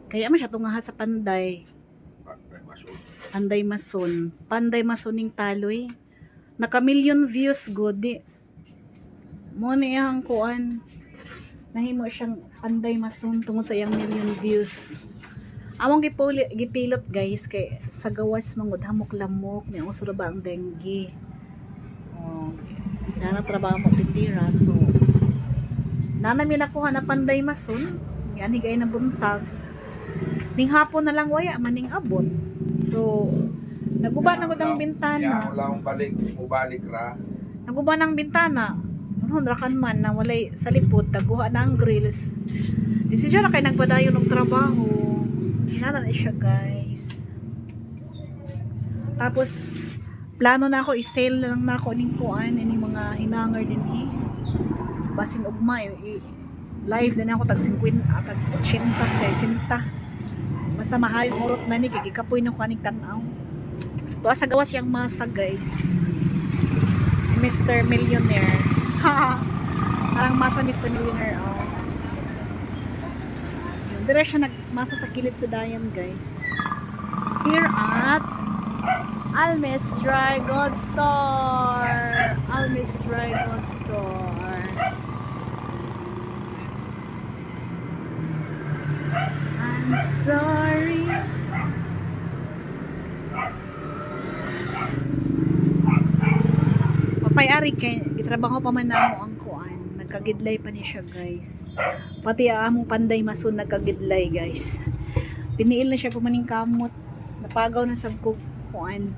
Kaya man siya tungaha sa Panday. Panday Mason ning taloy. Naka million views good di. Mo ni ang kuan. Nahimo siyang Panday Mason tungod sa iyang million views. Among gipilot guys kay sa gawas mangud hamok-lamok ni usura ba ang dengue. Oh, na trabaho mo pindira so nanami nakuha na Panday Mason. Yan higay na buntag. Ning hapon na lang waya maning abot. So naguba na gud ang bintana. Wala akong balik ra. Naguba ng bintana. Ano rakan man na walay sa lipot taguha na ang grills. Di siya na kay nagpadayon ng trabaho. Hinala na siya guys. Tapos plano na ako i-sale lang na ako ning kuan ini mga hinanger din basin ugma live din ako tag 50 tag 80 60. Basta mahal urot na ni kay gikapoy no kaning tan-aw. Tuwa sa gawas yang masa guys. Mr. Millionaire. Parang masa Mr. Millionaire oh. Dire siya nagmasa sa kilid sa dayan guys. Here at Almes Dry Goods Store. Almes Dry Goods Store. I'm sorry. Papay-ari kay gitrabaho pa man namo ang kuan. Nagkagidlay pa ni siya guys. Pati among Panday Mason nagkagidlay guys. Tiniil na siya pumaning kamot. Napagaw na sa kuan.